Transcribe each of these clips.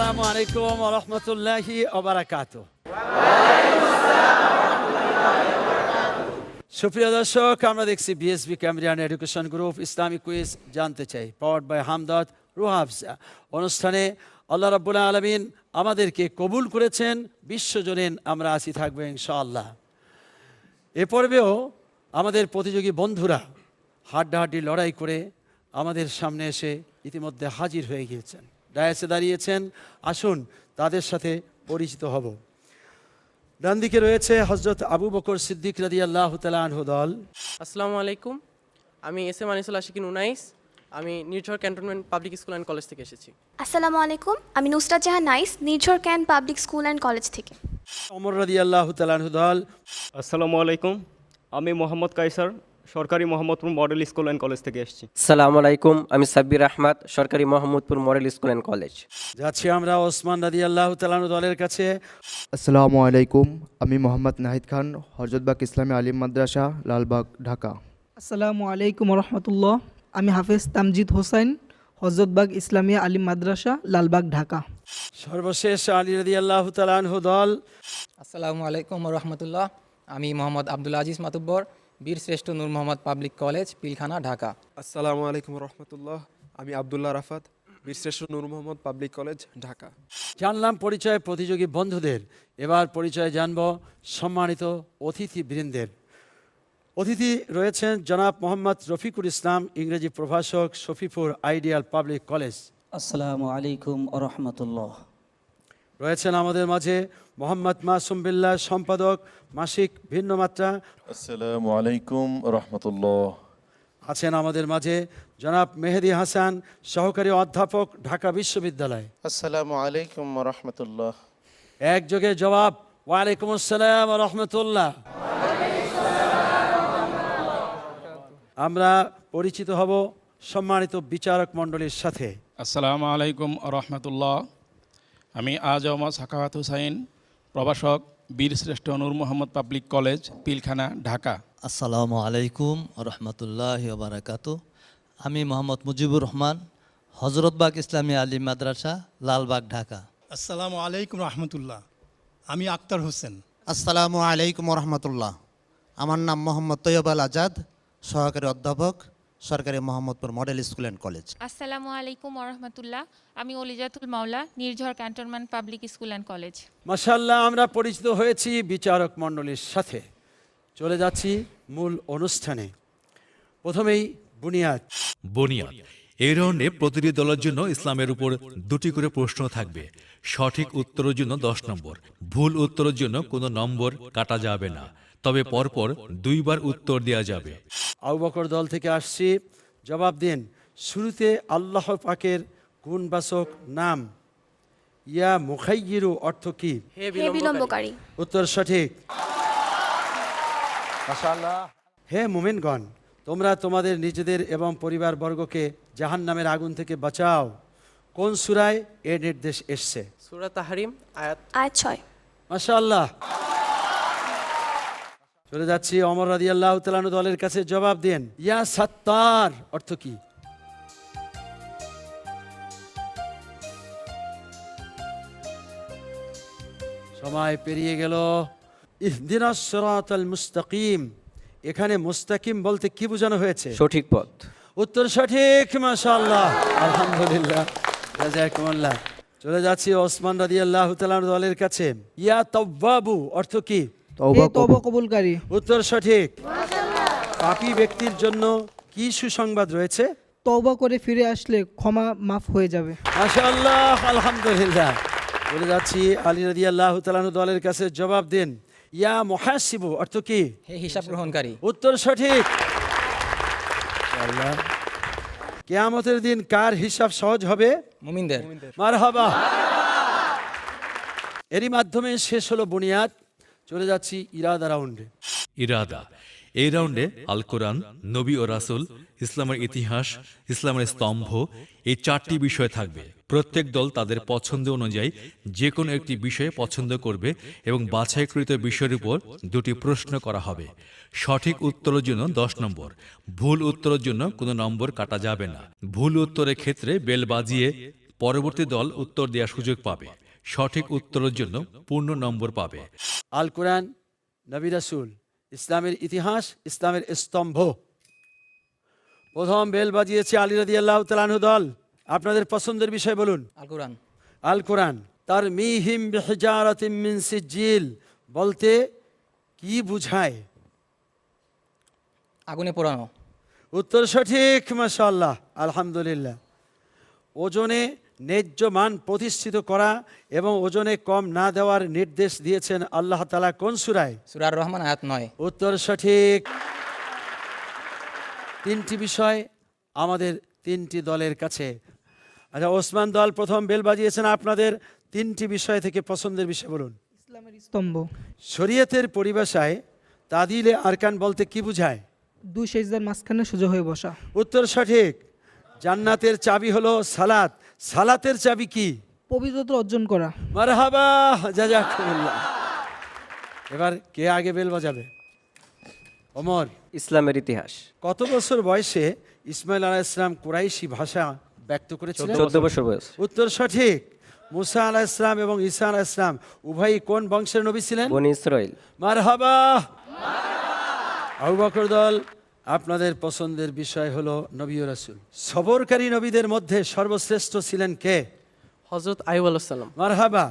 আসসালামু আলাইকুম ওয়া রাহমাতুল্লাহি ওয়া বারাকাতুহু। সুপ্রিয় দর্শক, আমরা দেখছি BSB Cambrian education group Islamic quiz জানতে চাই, পাওয়ার্ড বাই হামদর্দ রুহাফজা। অনুষ্ঠানে আল্লাহ রাব্বুল আলামিন আমাদেরকে কবুল করেছেন, বিশ্বজনীন আমরা আছি থাকবো ইনশাআল্লাহ। এ পর্বেও আমাদের প্রতিযোগী বন্ধুরা হাড্ডাহাড্ডি লড়াই করে আমাদের সামনে এসে ইতিমধ্যে হাজির হয়ে গিয়েছেন, ডায়াসে দাঁড়িয়েছেন। আসুন তাদের সাথে পরিচিত হব। ডান দিকে রয়েছে হযরত আবু বকর সিদ্দিক রাদিয়াল্লাহু তাআলা আনহু দল। আসসালামু আলাইকুম, আমি এস এম আনিসুল আশিকিন উনাইস, আমি Nirjhar cantonment public school and college থেকে এসেছি। আসসালামু আলাইকুম, আমি Nusrat Jahan Nais, Nirjhar cant public school and college থেকে। ওমর রাদিয়াল্লাহু তাআলা আনহু দল। আসসালামু আলাইকুম, আমি মোহাম্মদ কায়সার, সরকারি Mohammadpur model school and college থেকে এসেছি। আসসালামু আলাইকুম, আমি সাব্বির আহমদ, সরকারি Mohammadpur model school and college. যাচ্ছি আমরা ওসমান রাদিয়াল্লাহু তাআলা আনহু দলের কাছে। আসসালামু আলাইকুম, আমি মোহাম্মদ নাহিদ খান, হযরতবাগ ইসলামী আলিম মাদ্রাসা, লালবাগ, ঢাকা। আসসালামু আলাইকুম রহমতুল্লাহ, আমি হাফেজ তামজিদ হোসাইন, হযরতবাগ ইসলামিয়া আলিম মাদ্রাসা, লালবাগ, ঢাকা। সর্বশেষ আলী রাদিয়াল্লাহু তাআলা আনহু দল। আসসালামু আলাইকুম রহমতুল্লাহ, আমি মোহাম্মদ আব্দুল আজিজ মাতুব্বর, বীর শ্রেষ্ঠ নূর মোহাম্মদ পাবলিক কলেজ, পিলখানা, ঢাকা। আসসালামু আলাইকুম রহমতুল্লাহ, আমি আবদুল্লাহ রাফাত, বীরশ্রেষ্ঠ নূর মোহাম্মদ পাবলিক কলেজ, ঢাকা। জানলাম পরিচয় প্রতিযোগী বন্ধুদের, এবার পরিচয় জানব সম্মানিত অতিথিবৃন্দের। অতিথি রয়েছেন জনাব মোহাম্মদ রফিকুল ইসলাম, ইংরেজি প্রভাষক, শফিপুর আইডিয়াল পাবলিক কলেজ। আসসালামু আলাইকুম রহমতুল্লাহ। রয়েছেন আমাদের মাঝে মোহাম্মদ মাসুম বিল্লাহ, সম্পাদক, মাসিক ভিন্নমাত্রা। আসসালামু আলাইকুম রহমতুল্লাহ। আছেন আমাদের মাঝে জনাব মেহেদি হাসান, সহকারী অধ্যাপক, ঢাকা বিশ্ববিদ্যালয়। আসসালামু আলাইকুম রহমতুল্লাহ। একযোগে জবাব, ওয়ালাইকুম আসসালাম রহমতুল্লাহ। আমরা পরিচিত হব সম্মানিত বিচারক মণ্ডলীর সাথে। আসসালামু আলাইকুম রহমতুল্লাহ, আমি আজম সাখাওয়াত হুসাইন, প্রভাষক, বীরশ্রেষ্ঠ নূর মোহাম্মদ পাবলিক কলেজ, পিলখানা, ঢাকা। আসসালামু আলাইকুম রহমতুল্লাহি ওয়া বারাকাতুহু, আমি মোহাম্মদ মুজিবুর রহমান, হযরতবাগ ইসলামী আলিম মাদ্রাসা, লালবাগ, ঢাকা। আসসালামু আলাইকুম রহমতুল্লাহ, আমি আক্তার হোসেন। আসসালামু আলাইকুম রহমতুল্লাহ, আমার নাম মোহাম্মদ তৈয়ব আল আজাদ, সহকারী অধ্যাপক, সরকারি Mohammadpur model school and college. আসসালামু আলাইকুম রহমতুল্লাহ, আমি Olijatul Maula, Nirjhar cantonment public school and college. মাশাআল্লাহ, আমরা পরিচিত হয়েছি বিচারক মণ্ডলীর সাথে। চলে যাচ্ছি মূল অনুষ্ঠানে। প্রথমেই বুনিয়াদ। এই রাউন্ডে প্রতিটি দলের জন্য ইসলামের উপর 2টি করে প্রশ্ন থাকবে। সঠিক উত্তরের জন্য 10 নম্বর, ভুল উত্তরের জন্য কোনো নম্বর কাটা যাবে না, তবে পরপর 2 বার উত্তর দেওয়া যাবে। আবু বকর দল থেকে আসছি, জবাব দিন। শুরুতে আল্লাহ পাকের গুণবাচক নাম ইয়া মুখাইয়িরু অর্থ কি? হে বিলম্বকারী। উত্তর সঠিক। মাশাআল্লাহ। হে মুমিনগণ, তোমরা তোমাদের নিজেদের এবং পরিবারবর্গকে জাহান্নামের আগুন থেকে বাঁচাও। কোন সূরায় এর নির্দেশ এসেছে? সূরা তাহরিম, আয়াত 6। মাশাআল্লাহ। চলে যাচ্ছি ওমর রাদিয়াল্লাহু তাআলা আনহু দলের কাছে, জবাব দেন। ইয়া সাত্তার অর্থ কি? সময় পেরিয়ে গেল। ইহদিনাস সিরাতাল মুস্তাকিম, এখানে মুস্তাকিম বলতে কি বোঝানো হয়েছে? সঠিক পথ। উত্তর সঠিক, মাশাআল্লাহ, আলহামদুলিল্লাহ, জাযাকুমুল্লাহ। চলে যাচ্ছি ওসমান রাদিয়াল্লাহু তাআলা আনহু দলের কাছে। ইয়া তাওয়াবু অর্থ কি? তওবা কবুলকারী। উত্তর সঠিক। পাপী ব্যক্তির জন্য কি সুসংবাদ রয়েছে? তওবা করে ফিরে আসলে ক্ষমা মাফ হয়ে যাবে। মাশাআল্লাহ, আলহামদুলিল্লাহ। চলে যাচ্ছি আলী রাদিয়াল্লাহু তাআলা আনহু দলের কাছে, জবাব দিন। ইয়া মুহাসিবু অর্থ কি? হে হিসাব গ্রহণকারী। উত্তর সঠিক। আল্লাহ, কিয়ামতের দিন কার হিসাব সহজ হবে? মুমিনদের। মারহাবা। এরই মাধ্যমে শেষ হলো বুনিয়াদ। চলে যাচ্ছি ইরাদা রাউন্ডে। ইরাদা। এই রাউন্ডে আল কোরআন, নবী ও রাসূল, ইসলামের ইতিহাস, ইসলামের স্তম্ভ, এই 4টি বিষয় থাকবে। প্রত্যেক দল তাদের পছন্দ অনুযায়ী যে কোনো একটি বিষয়ে পছন্দ করবে এবং বাছাইকৃত বিষয়ের উপর 2টি প্রশ্ন করা হবে। সঠিক উত্তরের জন্য 10 নম্বর, ভুল উত্তরের জন্য কোনো নম্বর কাটা যাবে না। ভুল উত্তরের ক্ষেত্রে বেল বাজিয়ে পরবর্তী দল উত্তর দেওয়ার সুযোগ পাবে। সঠিক উত্তরের জন্য পূর্ণ নম্বর পাবে। আল কোরআন, নবী রাসূল, ইসলামের ইতিহাস, ইসলামের স্তম্ভ। প্রথম বেল বাজিয়েছে আলী রাদিয়াল্লাহু তাআলা আনহু দল। আপনাদের পছন্দের বিষয় বলুন। আল কোরআন। আল কোরআন। তারমিহিম বিহিজারাতিম মিন সিজিল বলতে কি বুঝায়? আগুনে পোড়ানো। উত্তর সঠিক, মাশাআল্লাহ, আলহামদুলিল্লাহ। ওজনে ন্যায্য মান প্রতিষ্ঠিত করা এবং ওজনে কম না দেওয়ার নির্দেশ দিয়েছেন আল্লাহ তাআলা কোন সূরায়? সূরা আর-রহমান আয়াত 9। উত্তর সঠিক। তিনটি বিষয় আমাদের তিনটি দলের কাছে। আচ্ছা, ওসমান দল প্রথম বেল বাজিয়েছেন। আপনাদের তিনটি বিষয় থেকে পছন্দের বিষয় বলুন। ইসলামের স্তম্ভ। শরীয়তের পরিভাষায় তাদিলে আরকান বলতে কি বোঝায়? দুই সেজদার মাঝখানে সোজা হয়ে বসা। উত্তর সঠিক। জান্নাতের চাবি হলো সালাত। সালাতের চাবি কি? পবিত্রতা অর্জন করা। মারহাবা, জাযাকুমুল্লাহ। এবার কে আগে বেল বাজাবে? ওমর। ইসলামের ইতিহাস। কত বছর বয়সে ইসমাইল আলাইহিস সালাম কুরাইশি ভাষা ব্যক্ত করেছিলেন? 14 বছর বয়স। উত্তর সঠিক। মুসা আলাইহিস সালাম এবং ঈসা আলাইহিস সালাম উভয়ই কোন বংশের নবী ছিলেন? বনী ইসরাইল। মারহাবা। আবু বকর দল, আপনাদের পছন্দের বিষয় হলো নবী ও রাসূল। সবরকারী নবীদের মধ্যে সর্বশ্রেষ্ঠ ছিলেন কে? হযরত আইয়ুব আলাইহিস সালাম। মারহাবা।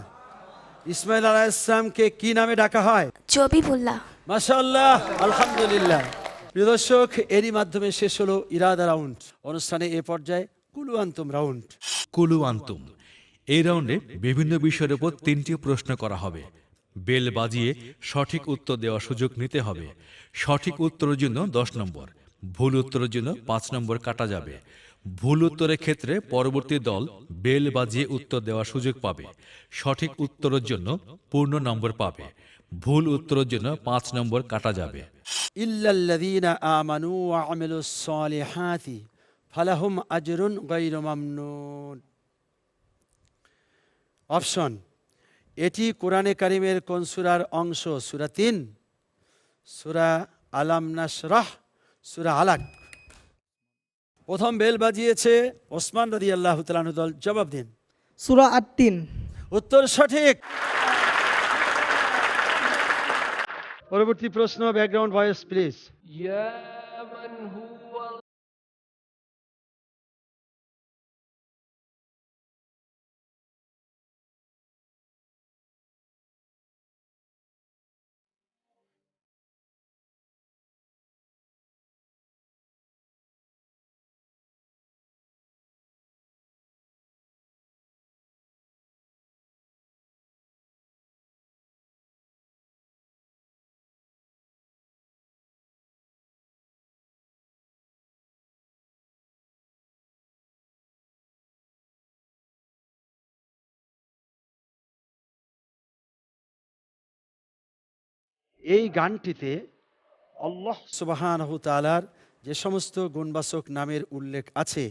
ইসমাইল আলাইহিস সালামকে কি নামে ডাকা হয়? জবিবুল্লাহ। মাশাআল্লাহ, আলহামদুলিল্লাহ। প্রিয় দর্শক, এরই মাধ্যমে শেষ হলো ইরাদা রাউন্ড। অনুষ্ঠানে এ পর্যায়ে কুলু আনতুম রাউন্ড। কুলু আনতুম। এই রাউন্ডে বিভিন্ন বিষয়ের উপর 3টি প্রশ্ন করা হবে। বেল বাজিয়ে সঠিক উত্তর দেওয়ার সুযোগ নিতে হবে। সঠিক উত্তরের জন্য 10 নম্বর, ভুল উত্তরের জন্য 5 নম্বর কাটা যাবে। ভুল উত্তরের ক্ষেত্রে পরবর্তী দল বেল বাজিয়ে উত্তর দেওয়ার সুযোগ পাবে। সঠিক উত্তরের জন্য পূর্ণ নম্বর পাবে। ভুল উত্তরের জন্য 5 নম্বর কাটা যাবে। ইল্লাল্লাযীনা আমানু ওয়া আমিলুস সালিহাতি ফালাহুম আজরুন গায়রু মামনুন। অপশন: এটি কোরআনে কারিমের কোন সূরার অংশ? সূরা 3, সূরা আলাম নাশরাহ, সূরা আলাক। প্রথম বেল বাজিয়েছে ওসমান রাদিয়াল্লাহু তাআলা আনহু দল। জবাব দিন। সূরা আত-তিন। উত্তর সঠিক। পরবর্তী প্রশ্ন, ব্যাকগ্রাউন্ড ভয়েস প্লিজ। এই গানটিতে আল্লাহ সুবহানাহু তাআলার যে সমস্ত গুণবাচক নামের উল্লেখ আছে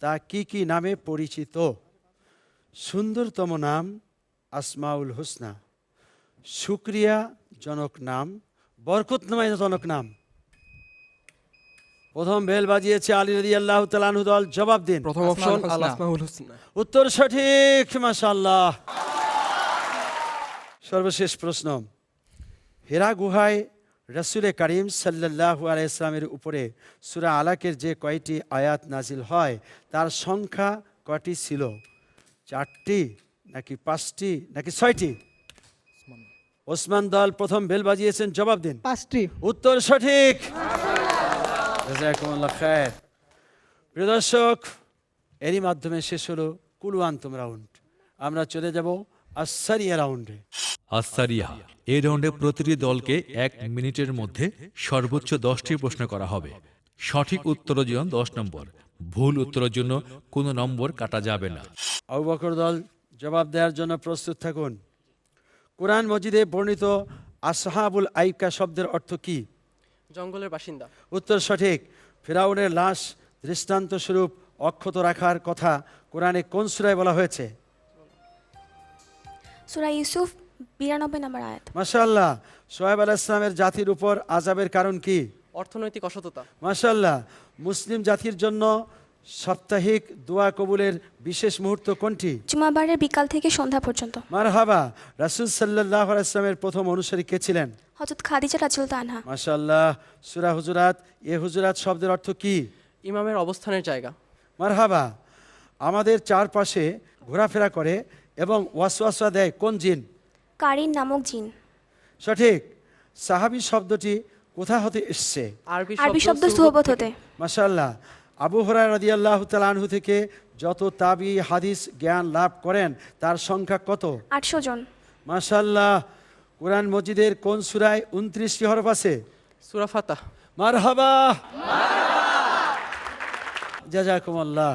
তা কি কি নামে পরিচিত? সুন্দরতম নাম আসমাউল হুসনা, শুকরিয়া জনক নাম, বরকতময় জনক নাম। প্রথম বেল বাজিয়েছে আলী রাদিয়াল্লাহু তাআলা আনহু দল। জবাব দিন। প্রথম অপশন আল আসমাউল হুসনা। উত্তর সঠিক, মাশাআল্লাহ। সর্বশেষ প্রশ্ন, হেরা গুহায় রাসূলে কারীম সাল্লাল্লাহু আলাইহি সাল্লামের উপরে সূরা আলাকের যে কয়টি আয়াত নাজিল হয় তার সংখ্যা কয়টি ছিল? 4টি নাকি 5টি নাকি 6টি? ওসমান দল প্রথম বেল বাজিয়েছেন। জবাব দিন। 5টি। উত্তর সঠিক। জাযাকুমুল্লাহ খায়র। প্রিয় দর্শক, এরই মাধ্যমে শেষ হলো কুলু আনতুম রাউন্ড। আমরা চলে যাব আসসারিয়া রাউন্ডে। আসসারিয়া। এই রাউন্ডে প্রতিটি দলকে 1 মিনিটের মধ্যে সর্বোচ্চ 10টি প্রশ্ন করা হবে। সঠিক উত্তরের জন্য 10 নম্বর, ভুল উত্তরের জন্য কোনো নম্বর কাটা যাবে না। আবু বকর দল জবাব দেওয়ার জন্য প্রস্তুত থাকুন। কোরআন মজিদে বর্ণিত আসহাবুল আইকা শব্দের অর্থ কি? জঙ্গলের বাসিন্দা। উত্তর সঠিক। ফিরাউনের লাশ দৃষ্টান্ত স্বরূপ অক্ষত রাখার কথা কোরআনে কোন সূরায় বলা হয়েছে? সূরা ইউসুফ 92 নম্বর আয়াত। মাশাআল্লাহ। শুআয়ব আলাইহিস সালামের জাতির উপর আযাবের কারণ কি? অর্থনৈতিক অসততা। মাশাআল্লাহ। মুসলিম জাতির জন্য সাপ্তাহিক দোয়া কবুলের বিশেষ মুহূর্ত কোনটি? জুমাবারের বিকাল থেকে সন্ধ্যা পর্যন্ত। মারহাবা। রাসূল সাল্লাল্লাহু আলাইহি ওয়াসাল্লামের প্রথম অনুসারী কে ছিলেন? হযরত খাদিজা রাদিয়াল্লাহু আনহা। মাশাআল্লাহ। সূরা হুজুরাত, এ হুজুরাত শব্দের অর্থ কি? ইমামের অবস্থানের জায়গা। মারহাবা। আমাদের চারপাশে ঘোরাফেরা করে এবং ওয়াসওয়াসা দেয় কোন জিন? কারিন নামক জিন। সঠিক। সাহাবী শব্দটি কোথা হতে এসেছে? আরবি শব্দ সুহবত হতে। মাশাআল্লাহ। আবু হুরায়রা রাদিয়াল্লাহু তাআলা আনহু থেকে যত তাবি হাদিস জ্ঞান লাভ করেন তার সংখ্যা কত? 800 জন। মাশাআল্লাহ। কোরআন মজিদের কোন সূরায় 29টি হরফ আছে? সূরা ফাতাহ। মারহাবা। জাযাকুমুল্লাহ।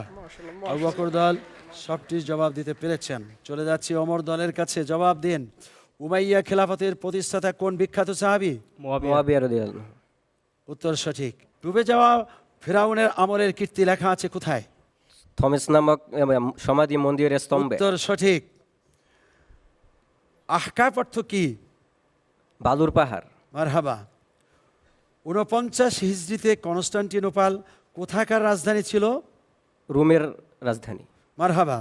আবু বকর দল সবটি জবাব দিতে পেরেছেন। চলে যাচ্ছি ওমর দলের কাছে, জবাব দিন। উমাইয়া খেলাফতের প্রতিষ্ঠাতা কোন বিখ্যাত সাহাবী? মুয়াবিয়া রাদিয়াল্লাহু। উত্তর সঠিক। ডুবে যাওয়া ফিরাউনের আমলের কীর্তি লেখা আছে কোথায়? থমেস নামক সমাধি মন্দিরের স্তম্ভে। উত্তর সঠিক। আহকাফ অর্থ কি? বালুর পাহাড়। মারহাবা। 49 হিজরিতে কনস্টান্টিনোপল কোথাকার রাজধানী ছিল? রোমের রাজধানী। মারহাবা।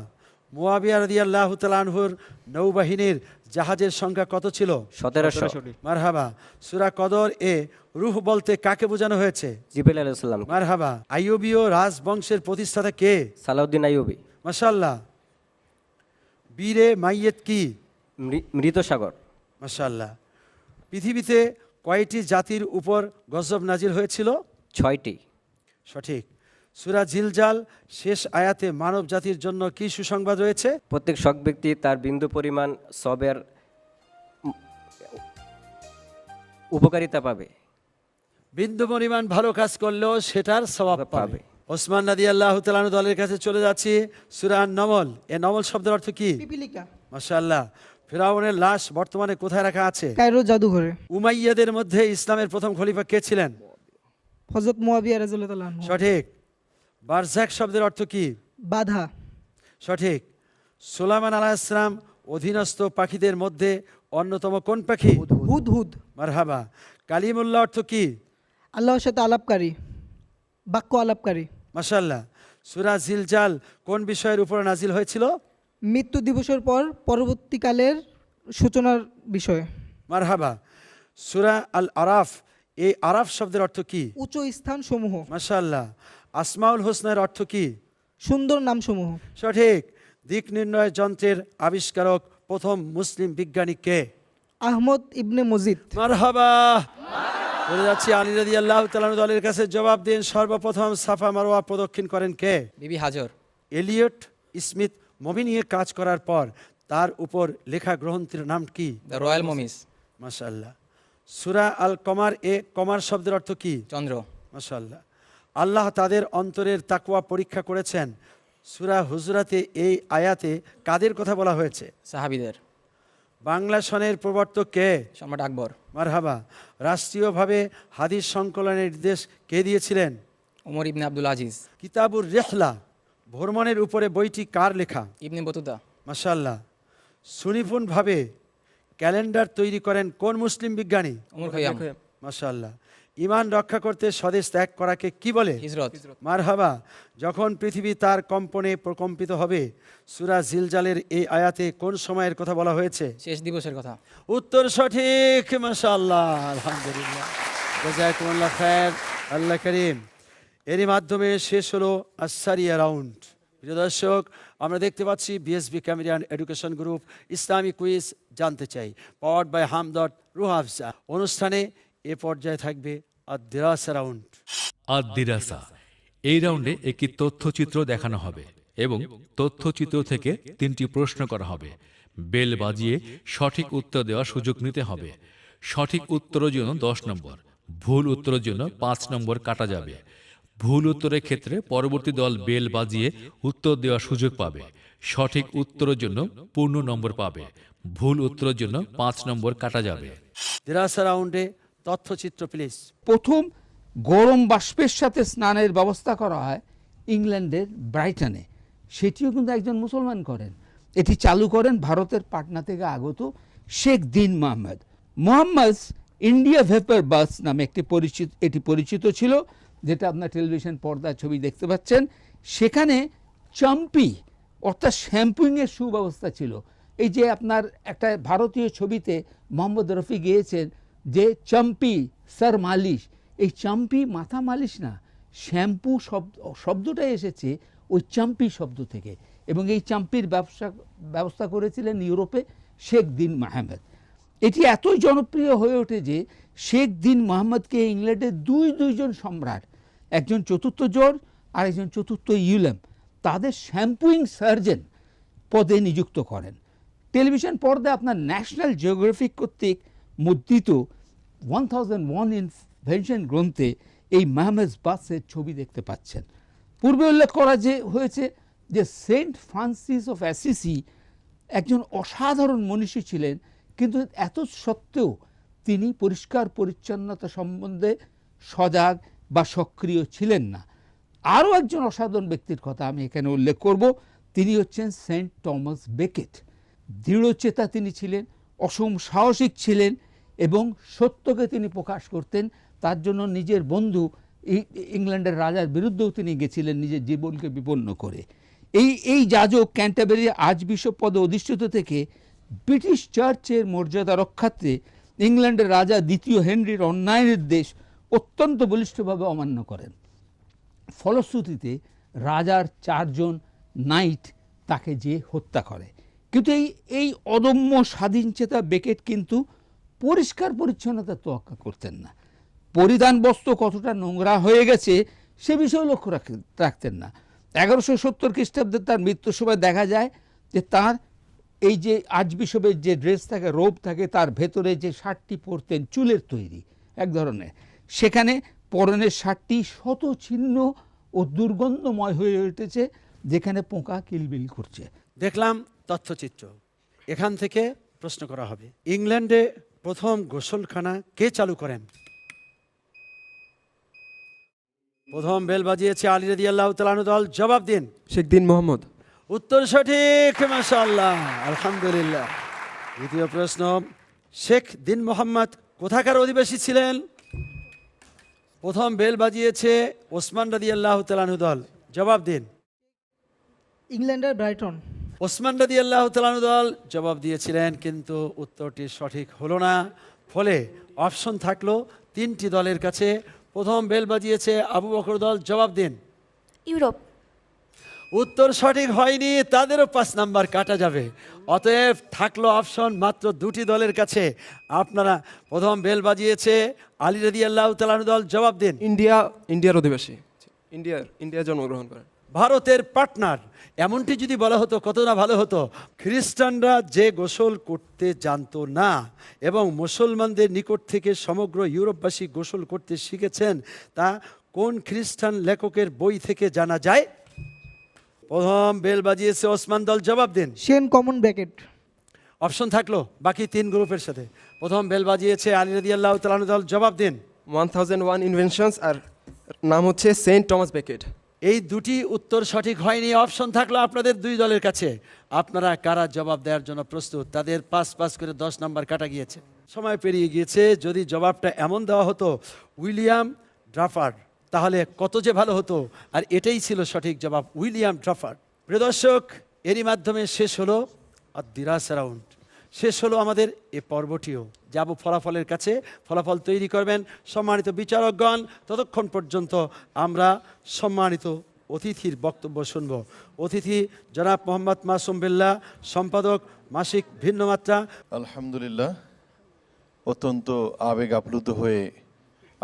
মুয়াবিয়া রাদিয়াল্লাহু তাআলা আনহুর নৌবাহিনীর জাহাজের সংখ্যা কত ছিল? 1700। মারহাবা। সূরা কদর এ রূহ বলতে কাকে বোঝানো হয়েছে? জিবরিল আলাইহিস সালাম। মারহাবা। আইয়ুবীয় রাজবংশের প্রতিষ্ঠাতা কে? সালাউদ্দিন আইয়ুবী। মাশাআল্লাহ। বীরে মাইয়েত কি? মৃত সাগর। মাশাআল্লাহ। পৃথিবীতে কয়টি জাতির উপর গজব নাজিল হয়েছিল? 6টি। সঠিক। সূরা জিলজাল শেষ আয়াতে মানব জাতির জন্য কি সুসংবাদ রয়েছে? প্রত্যেক সৎ ব্যক্তি তার বিন্দু পরিমাণ সবের উপকারিতা পাবে। বিন্দু পরিমাণ ভালো কাজ করলেও সেটার সওয়াব পাবে। ওসমান রাদিয়াল্লাহু তাআলা আনহু দলের কাছে চলে যাচ্ছি। সূরা নমল, এ নমল শব্দের অর্থ কি? পিপিলিকা। মাশাআল্লাহ। ফিরাউনের লাশ বর্তমানে কোথায় রাখা আছে? কায়রো জাদুঘরে। উমাইয়াদের মধ্যে ইসলামের প্রথম খলিফা কে ছিলেন? হযরত মুয়াবিয়া রাদিয়াল্লাহু আনহু। সঠিক। বারজাক শব্দের অর্থ কি? বাধা। সঠিক। সুলাইমান আলাইহিস সালাম অধীনস্থ পাখিদের মধ্যে অন্যতম কোন পাখি? হুদহুদ। মারহাবা। কালিমুল্লাহ অর্থ কি? আল্লাহর সাথে আলাপকারী, বাক্য আলাপকারী। মাশাআল্লাহ। সূরা জিলজাল কোন বিষয়ের উপর নাজিল হয়েছিল? মৃত্যু দিবসের পর পরবর্তীকালের সূচনার বিষয়ে। মারহাবা। সূরা আল আরাফ, এই আরাফ শব্দের অর্থ কি? উচ্চ স্থান সমূহ। মাশাআল্লাহ। আসমাউল হোসনার অর্থ কি? সুন্দর নামসমূহ। সঠিক। দিক নির্ণয় যন্ত্রের আবিষ্কারক প্রথম মুসলিম বিজ্ঞানী কে? আহমদ ইবনে মজিদ। মারহাবা। বলে যাচ্ছি আলী রাদিয়াল্লাহু তাআলা আনহু দলের কাছে, জবাব দিন। সর্বপ্রথম সাফা মারওয়া প্রদক্ষিণ করেন কে? বিবি হাজর। এলিয়ট স্মিথ মমি নিয়ে কাজ করার পর তার উপর লেখা গ্রন্থের নাম কি? The royal mummies. মাশাআল্লাহ। সূরা আল কমার, এ কমার শব্দের অর্থ কি? চন্দ্র। মাশাআল্লাহ। আল্লাহ তাদের অন্তরের তাকওয়া পরীক্ষা করেছেন। সূরা হুজুরাতে এই আয়াতে কাদের কথা বলা হয়েছে? সাহাবীদের। বাংলা সনের প্রবর্তক কে? সম্রাট আকবর। মারহাবা। রাষ্ট্রীয়ভাবে হাদিস সংকলনের নির্দেশ কে দিয়েছিলেন? ওমর ইবনে আব্দুল আজিজ। কিতাবুর রেহলা, ভ্রমণের উপরে বইটি কার লেখা? Ibn Battuta. মাশাআল্লাহ। সুনিপুণভাবে ক্যালেন্ডার তৈরি করেন কোন মুসলিম বিজ্ঞানী? ওমর খৈয়াম। মাশাআল্লাহ। ঈমান রক্ষা করতে স্বদেশ ত্যাগ করাকে কি বলে? হিজরত। মারহাবা। যখন পৃথিবী তার কম্পনে প্রকম্পিত হবে, সূরা জিলজালের এই আয়াতে কোন সময়ের কথা বলা হয়েছে? শেষ দিবসের কথা। উত্তর সঠিক। মাশাআল্লাহ। আলহামদুলিল্লাহ। জাযাকুমুল্লাহ খায়ের। আল্লাহ করিম। এরই মাধ্যমে শেষ হলো আসারিয়া রাউন্ড। প্রিয় দর্শক, আমরা দেখতে পাচ্ছি BSB Cambrian education group Islamic quiz জানতে চাই, পাওয়ার্ড বাই হামদর্দ রুহাফজা। অনুষ্ঠানে এ পর্যায়ে থাকবে আদ-দিরাসা রাউন্ড। আদ-দিরাসা, এই রাউন্ডে একটি তথ্যচিত্র দেখানো হবে এবং তথ্যচিত্র থেকে 3টি প্রশ্ন করা হবে। বেল বাজিয়ে সঠিক উত্তর দেওয়ার সুযোগ নিতে হবে। সঠিক উত্তরের জন্য 10 নম্বর, ভুল উত্তরের জন্য 5 নম্বর কাটা যাবে। ভুল উত্তরের ক্ষেত্রে পরবর্তী দল বেল বাজিয়ে উত্তর দেওয়ার সুযোগ পাবে। সঠিক উত্তরের জন্য পূর্ণ নম্বর পাবে। ভুল উত্তরের জন্য 5 নম্বর কাটা যাবে। দিরাসা রাউন্ডে তথ্যচিত্র প্লিজ। প্রথম গরম বাষ্পের সাথে স্নানের ব্যবস্থা করা হয় ইংল্যান্ডের ব্রাইটনে, সেটিও কিন্তু একজন মুসলমান করেন। এটি চালু করেন ভারতের পাটনা থেকে আগত শেখ দিন মোহাম্মদ। মোহাম্মদ ইন্ডিয়া ভেপার বাস নামে এটি পরিচিত ছিল। যেটা আপনার টেলিভিশন পর্দায় ছবি দেখতে পাচ্ছেন, সেখানে চাম্পি অর্থাৎ শ্যাম্পুইংয়ের সুব্যবস্থা ছিল। এই যে আপনার একটা ভারতীয় ছবিতে মোহাম্মদ রফি গিয়েছেন যে চাম্পি স্যার মালিশ, এই চাম্পি মাথা মালিশ না, শ্যাম্পু শব্দটাই এসেছে ওই চাম্পি শব্দ থেকে, এবং এই চাম্পির ব্যবস্থা করেছিলেন ইউরোপে শেখ দিন মাহমুদ। এটি এতই জনপ্রিয় হয়ে ওঠে যে শেখ দিন মোহাম্মদকে ইংল্যান্ডের দুইজন সম্রাট, একজন চতুর্থ জর্জ আর একজন চতুর্থ উইলিয়াম, তাদের শ্যাম্পুইং সার্জন পদে নিযুক্ত করেন। টেলিভিশন পর্দায় আপনার ন্যাশনাল জিওগ্রাফিক কর্তৃক মুদ্রিত 1001 ইনভেনশন গ্রন্থে এই মাহমেদ বাসের ছবি দেখতে পাচ্ছেন। পূর্বে উল্লেখ করা হয়েছে যে সেন্ট ফ্রান্সিস অফ অ্যাসিসি একজন অসাধারণ মনীষী ছিলেন, কিন্তু এত সত্ত্বেও তিনি পরিষ্কার পরিচ্ছন্নতা সম্বন্ধে সজাগ বা সক্রিয় ছিলেন না। আরও একজন অসাধারণ ব্যক্তির কথা আমি এখানে উল্লেখ করব, তিনি হচ্ছেন সেন্ট টমাস বেকেট। দৃঢ়চেতা তিনি ছিলেন, অসম সাহসিক ছিলেন এবং সত্যকে তিনি প্রকাশ করতেন। তার জন্য নিজের বন্ধু ইংল্যান্ডের রাজার বিরুদ্ধেও তিনি গেছিলেন নিজের জীবনকে বিপন্ন করে। এই যাজক ক্যান্টারবারি আর্চবিশপ পদে অধিষ্ঠিত থেকে ব্রিটিশ চার্চের মর্যাদা রক্ষার্থে ইংল্যান্ডের রাজা দ্বিতীয় হেনরির অন্যায় নির্দেশ অত্যন্ত বলিষ্ঠভাবে অমান্য করেন। ফলশ্রুতিতে রাজার 4 জন নাইট তাকে যে হত্যা করে। কিন্তু এই অদম্য স্বাধীনচেতা বেকেট কিন্তু পরিষ্কার পরিচ্ছন্নতার তোয়াক্কা করতেন না। পরিধান বস্ত্র কতটা নোংরা হয়ে গেছে সে বিষয়ে লক্ষ্য রাখতেন না। 1170 খ্রিস্টাব্দে তার মৃত্যুর সময় দেখা যায় যে তার এই যে আর্চবিশপের যে ড্রেস থাকে, রোব থাকে, তার ভেতরে যে শার্টটি পরতেন চুলের তৈরি এক ধরনের, সেখানে পরনের শার্টটি শত ছিন্ন ও দুর্গন্ধময় হয়ে উঠেছে, যেখানে পোকা কিলবিল করছে। দেখলাম তথ্যচিত্র, এখান থেকে প্রশ্ন করা হবে, ইংল্যান্ডে প্রথম গোসলখানা কে চালু করেন? প্রথম বেল বাজিয়েছে আলী রাদিয়াল্লাহু তাআলা আনহু দল, জবাব দিন। শেখ দিন মোহাম্মদ। উত্তর সঠিক, মাশাআল্লাহ, আলহামদুলিল্লাহ। দ্বিতীয় প্রশ্ন, শেখ দিন মোহাম্মদ কোথাকার অধিবাসী ছিলেন? প্রথম বেল বাজিয়েছে ওসমান রাদিয়াল্লাহু তাআলা আনহু দল, জবাব দিন। ইংল্যান্ডের ব্রাইটন। ওসমান রাদিয়াল্লাহু তাআলা আনহু দল জবাব দিয়েছিলেন, কিন্তু উত্তরটি সঠিক হলো না। ফলে অপশন থাকলো 3টি দলের কাছে। প্রথম বেল বাজিয়েছে আবু বকর দল, জবাব দিন। ইউরোপ। উত্তর সঠিক হয়নি, তাদেরও 5 নাম্বার কাটা যাবে। অতএব থাকলো অপশন মাত্র 2টি দলের কাছে। আপনারা প্রথম বেল বাজিয়েছে আলী রাদিয়াল্লাহু তাআলা আনহু দল, জবাব দিন। ইন্ডিয়ার অধিবাসী, ইন্ডিয়া জন্মগ্রহণ করেন। ভারতের পার্টনার, এমনটি যদি বলা হতো কত না ভালো হতো। খ্রিস্টানরা যে গোসল করতে জানতো না এবং মুসলমানদের নিকট থেকে সমগ্র ইউরোপবাসী গোসল করতে শিখেছেন, তা কোন খ্রিস্টান লেখকের বই থেকে জানা যায়? প্রথম বেল বাজিয়েছে ওসমান দল, জবাব দিন। Sen common bracket. অপশন থাকলো বাকি 3 গ্রুপের সাথে। প্রথম বেল বাজিয়েছে আলী রাদিয়াল্লাহু তাআলা আনহু দল, জবাব দিন। 1001 ইনভেনশনস, আর নাম হচ্ছে সেন্ট টমাস বেকেট। এই 2টি উত্তর সঠিক হয়নি। অপশন থাকলো আপনাদের 2 দলের কাছে। আপনারা কারা জবাব দেওয়ার জন্য প্রস্তুত? তাদের 5 করে 10 নাম্বার কাটা গিয়েছে, সময় পেরিয়ে গিয়েছে। যদি জবাবটা এমন দেওয়া হতো উইলিয়াম ড্রাফার্ড, তাহলে কত যে ভালো হতো। আর এটাই ছিল সঠিক জবাব, উইলিয়াম ড্রাফার্ড। প্রিয় দর্শক, এরই মাধ্যমে শেষ হলো আদ-দিরাসা রাউন্ড, শেষ হলো আমাদের এ পর্বটিও। যাব ফলাফলের কাছে, ফলাফল তৈরি করবেন সম্মানিত বিচারকগণ। ততক্ষণ পর্যন্ত আমরা সম্মানিত অতিথির বক্তব্য শুনব। অতিথি জনাব মোহাম্মদ মাসুম বিল্লাহ, সম্পাদক মাসিক ভিন্নমাত্রা। আলহামদুলিল্লাহ, অত্যন্ত আবেগ আপ্লুত হয়ে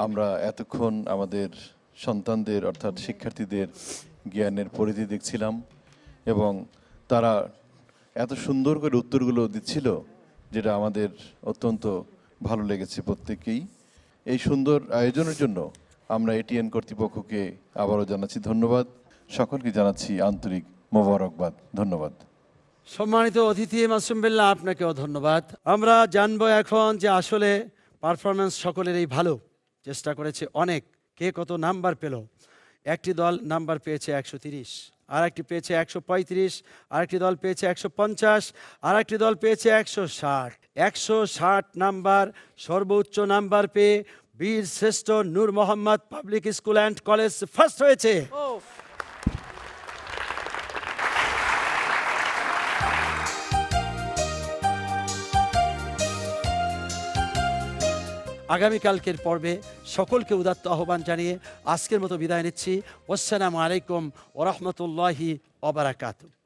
আমরা এতক্ষণ আমাদের সন্তানদের অর্থাৎ শিক্ষার্থীদের জ্ঞানের পরিধি দেখছিলাম এবং তারা এত সুন্দর করে উত্তরগুলো দিচ্ছিল, যেটা আমাদের অত্যন্ত ভালো লেগেছে প্রত্যেককেই। এই সুন্দর আয়োজনের জন্য আমরা এটিএন কর্তৃপক্ষকে আবারও জানাচ্ছি ধন্যবাদ, সকলকে জানাচ্ছি আন্তরিক মোবারকবাদ। ধন্যবাদ। সম্মানিত অতিথি মাসুম বিল্লাহ, আপনাকেও ধন্যবাদ। আমরা জানবো এখন যে আসলে পারফরমেন্স সকলেরই ভালো, চেষ্টা করেছে অনেক, কে কত নাম্বার পেল। একটি দল নাম্বার পেয়েছে 130, আর একটি পেয়েছে 135, আরেকটি দল পেয়েছে 150, আর একটি দল পেয়েছে 160। 160 নাম্বার সর্বোচ্চ নাম্বার পেয়ে Bir Shreshtho Nur Mohammad public school and college first হয়েছে। আগামীকালকের পর্বে সকলকে উদাত্ত আহ্বান জানিয়ে আজকের মতো বিদায় নিচ্ছি। আসসালামু আলাইকুম ওয়া রাহমাতুল্লাহি ওয়া বারাকাতুহু।